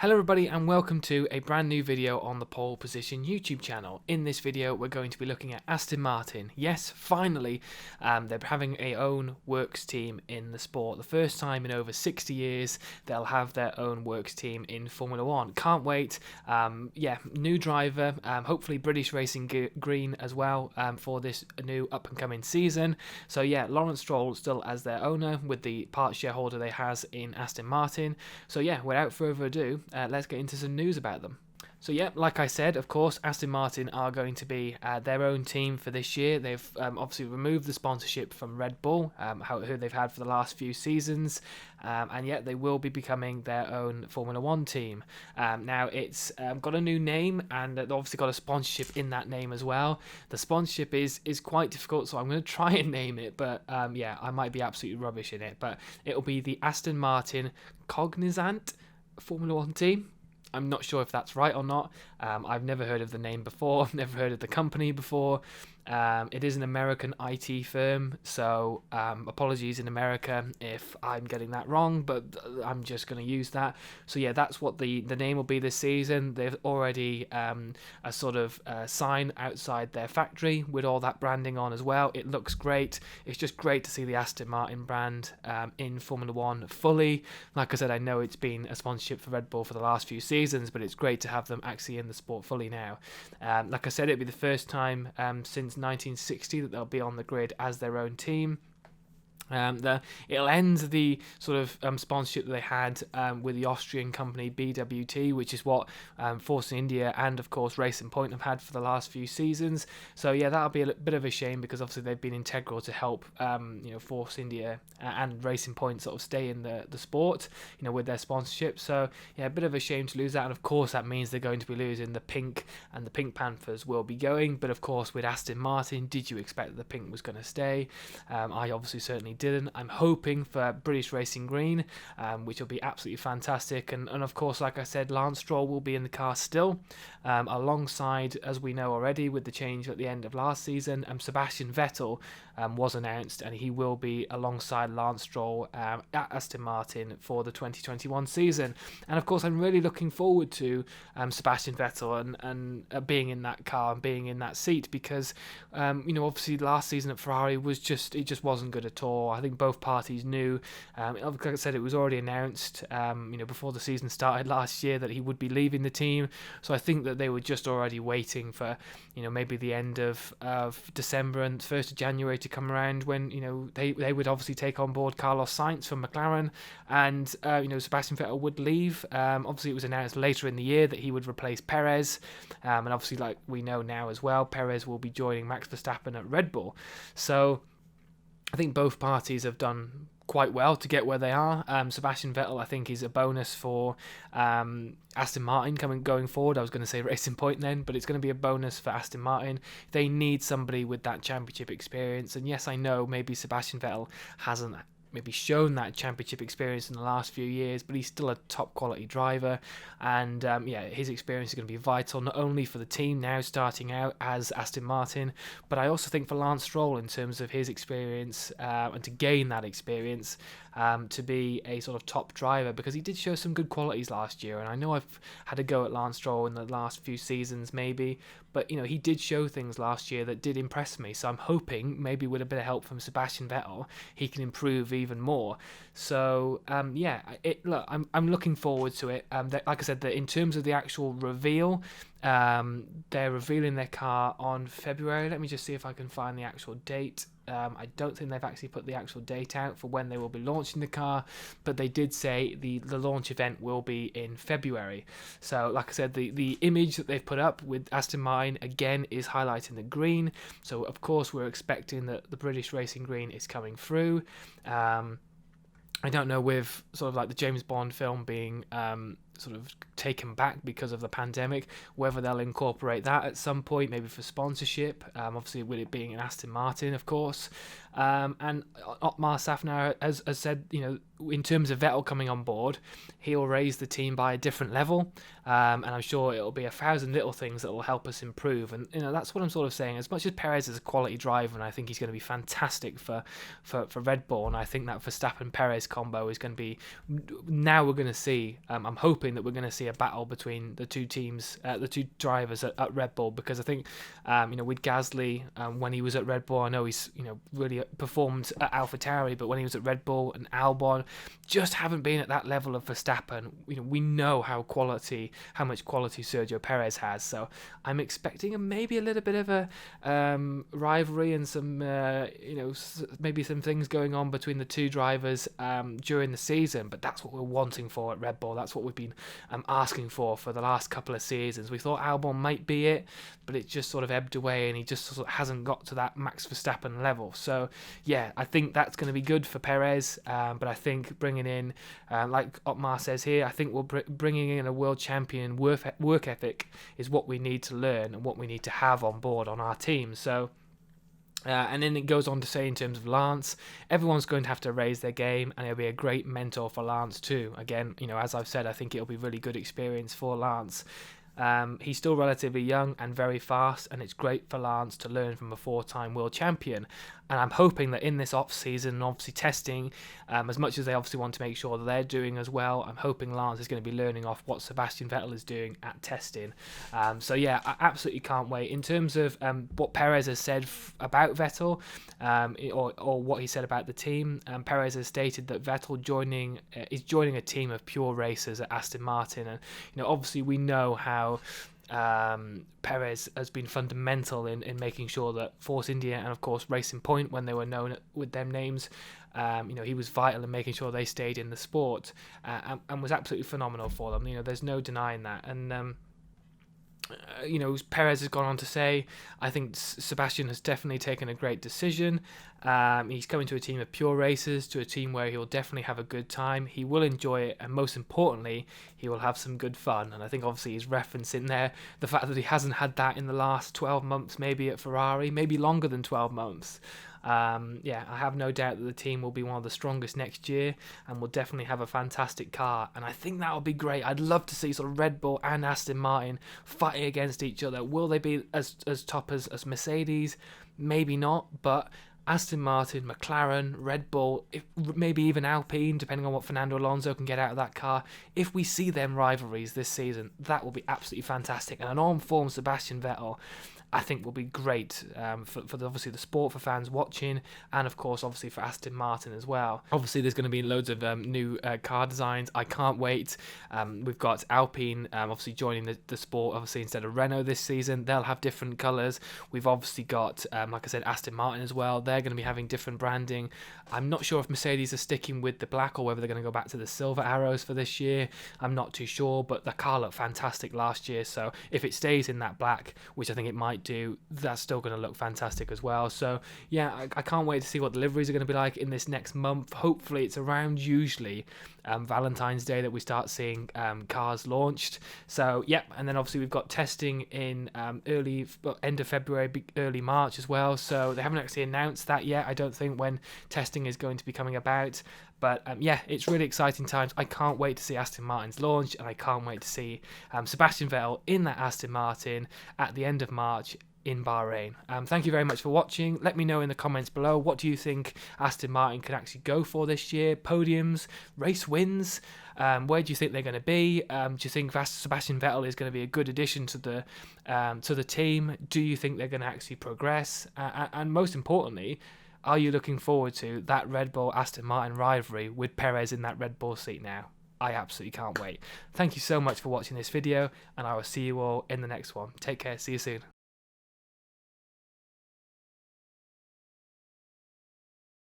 Hello everybody and welcome to a brand new video on the Pole Position YouTube channel. In this video we're going to be looking at Aston Martin. Yes, finally, they're having a own works team in the sport. The first time in over 60 years they'll have their own works team in Formula 1. Can't wait. New driver, hopefully British Racing Green as well for this new up and coming season. So yeah, Lawrence Stroll still as their owner with the part shareholder they has in Aston Martin. So yeah, without further ado, let's get into some news about them. So yeah, like I said, of course, Aston Martin are going to be their own team for this year. They've obviously removed the sponsorship from Red Bull, who they've had for the last few seasons, and yet they will be becoming their own Formula 1 team. Now, it's got a new name, and they've obviously got a sponsorship in that name as well. The sponsorship is quite difficult, so I'm going to try and name it, but yeah, I might be absolutely rubbish in it. But it'll be the Aston Martin Cognizant Formula 1 team. I'm not sure if that's right or not. I've never heard of the name before. I've never heard of the company before. It is an American IT firm, so apologies in America if I'm getting that wrong, but I'm just going to use that. So yeah, that's what the name will be this season. They've already a sort of sign outside their factory with all that branding on as well. It looks great. It's just great to see the Aston Martin brand in Formula 1 fully. Like I said, I know it's been a sponsorship for Red Bull for the last few seasons, but it's great to have them actually in the sport fully now. Like I said, it'll be the first time since 1960 that they'll be on the grid as their own team. It'll end the sort of sponsorship that they had with the Austrian company BWT, which is what Force India and of course Racing Point have had for the last few seasons. So yeah, that'll be a bit of a shame because obviously they've been integral to help Force India and Racing Point sort of stay in the sport, with their sponsorship. So yeah, a bit of a shame to lose that, and of course that means they're going to be losing the pink, and the Pink Panthers will be going. But of course with Aston Martin, did you expect that the pink was going to stay? I obviously certainly didn't. I'm hoping for British Racing Green, which will be absolutely fantastic, and of course, like I said, Lance Stroll will be in the car still, alongside, as we know already with the change at the end of last season, Sebastian Vettel was announced, and he will be alongside Lance Stroll at Aston Martin for the 2021 season. And of course, I'm really looking forward to Sebastian Vettel and being in that car and being in that seat, because obviously last season at Ferrari was just wasn't good at all. I think both parties knew. Like I said, it was already announced before the season started last year that he would be leaving the team. So I think that they were just already waiting for maybe the end of December and 1st of January to come around when they would obviously take on board Carlos Sainz from McLaren, and Sebastian Vettel would leave. Obviously it was announced later in the year that he would replace Perez, and obviously, like we know now as well, Perez will be joining Max Verstappen at Red Bull. So I think both parties have done quite well to get where they are. Sebastian Vettel, I think, is a bonus for Aston Martin going forward. I was going to say Racing Point then, but it's going to be a bonus for Aston Martin. They need somebody with that championship experience, and yes, I know maybe Sebastian Vettel hasn't maybe shown that championship experience in the last few years, but he's still a top quality driver, and his experience is going to be vital not only for the team now starting out as Aston Martin, but I also think for Lance Stroll in terms of his experience and to gain that experience to be a sort of top driver, because he did show some good qualities last year, and I know I've had a go at Lance Stroll in the last few seasons maybe, but he did show things last year that did impress me. So I'm hoping maybe with a bit of help from Sebastian Vettel he can improve even more. So I'm looking forward to it. Like I said, in terms of the actual reveal, they're revealing their car on February. Let me just see if I can find the actual date. I don't think they've actually put the actual date out for when they will be launching the car, but they did say the launch event will be in February. So like I said, the image that they've put up with Aston Martin again is highlighting the green. So of course we're expecting that the British Racing Green is coming through. I don't know, with sort of like the James Bond film being sort of taken back because of the pandemic, whether they'll incorporate that at some point, maybe for sponsorship, obviously with it being an Aston Martin, of course. And Otmar Safnauer has said, in terms of Vettel coming on board, he'll raise the team by a different level, and I'm sure it'll be 1,000 little things that will help us improve. And that's what I'm sort of saying. As much as Perez is a quality driver, and I think he's going to be fantastic for Red Bull, and I think that Verstappen-Perez combo is going to be, now we're going to see, I'm hoping hoping that we're going to see a battle between the two teams, the two drivers at Red Bull, because I think with Gasly, when he was at Red Bull, I know he's really performed at AlphaTauri, but when he was at Red Bull and Albon, just haven't been at that level of Verstappen. We know how much quality Sergio Perez has, so I'm expecting maybe a little bit of a rivalry and some maybe some things going on between the two drivers during the season, but that's what we're wanting for at Red Bull. That's what we've been asking for the last couple of seasons. We thought Albon might be it, but it just sort of ebbed away, and he just sort of hasn't got to that Max Verstappen level. So yeah, I think that's going to be good for Perez, but I think bringing in, like Otmar says here, I think bringing in a world champion work ethic is what we need to learn and what we need to have on board on our team. So and then it goes on to say, in terms of Lance, everyone's going to have to raise their game, and he'll be a great mentor for Lance too. Again, as I've said, I think it'll be a really good experience for Lance. He's still relatively young and very fast, and it's great for Lance to learn from a 4-time world champion. And I'm hoping that in this off-season, obviously testing, as much as they obviously want to make sure that they're doing as well, I'm hoping Lance is going to be learning off what Sebastian Vettel is doing at testing. So yeah, I absolutely can't wait. In terms of what Perez has said about Vettel, or what he said about the team, Perez has stated that Vettel is joining a team of pure racers at Aston Martin, and obviously we know how Perez has been fundamental in making sure that Force India and of course Racing Point, when they were known with them names, he was vital in making sure they stayed in the sport, and was absolutely phenomenal for them. There's no denying that. And Perez has gone on to say, I think Sebastian has definitely taken a great decision. He's coming to a team of pure racers, to a team where he will definitely have a good time. He will enjoy it, and most importantly, he will have some good fun. And I think obviously he's referencing there the fact that he hasn't had that in the last 12 months, maybe at Ferrari, maybe longer than 12 months. I have no doubt that the team will be one of the strongest next year, and will definitely have a fantastic car, and I think that'll be great. I'd love to see sort of Red Bull and Aston Martin fighting against each other. Will they be as top as Mercedes? Maybe not, but Aston Martin, McLaren, Red Bull, maybe even Alpine, depending on what Fernando Alonso can get out of that car. If we see them rivalries this season, that will be absolutely fantastic. And an on-form Sebastian Vettel, I think, will be great for obviously the sport, for fans watching, and of course obviously for Aston Martin as well. Obviously there's going to be loads of new car designs. I can't wait. We've got Alpine obviously joining the sport, obviously instead of Renault this season. They'll have different colours. We've obviously got like I said, Aston Martin as well. They're going to be having different branding. I'm not sure if Mercedes are sticking with the black or whether they're going to go back to the silver arrows for this year. I'm not too sure, but the car looked fantastic last year, so if it stays in that black, which I think it might do, that's still going to look fantastic as well. So yeah, I can't wait to see what the liveries are going to be like in this next month. Hopefully it's around usually Valentine's Day that we start seeing cars launched. So yeah, and then obviously we've got testing in end of February, early March as well. So they haven't actually announced that yet, I don't think, when testing is going to be coming about. But yeah, it's really exciting times. I can't wait to see Aston Martin's launch, and I can't wait to see Sebastian Vettel in that Aston Martin at the end of March in Bahrain. Thank you very much for watching. Let me know in the comments below, what do you think Aston Martin can actually go for this year? Podiums, race wins? Where do you think they're going to be? Do you think Sebastian Vettel is going to be a good addition to the team? Do you think they're going to actually progress? And most importantly, are you looking forward to that Red Bull Aston Martin rivalry with Perez in that Red Bull seat now? I absolutely can't wait. Thank you so much for watching this video, and I will see you all in the next one. Take care. See you soon.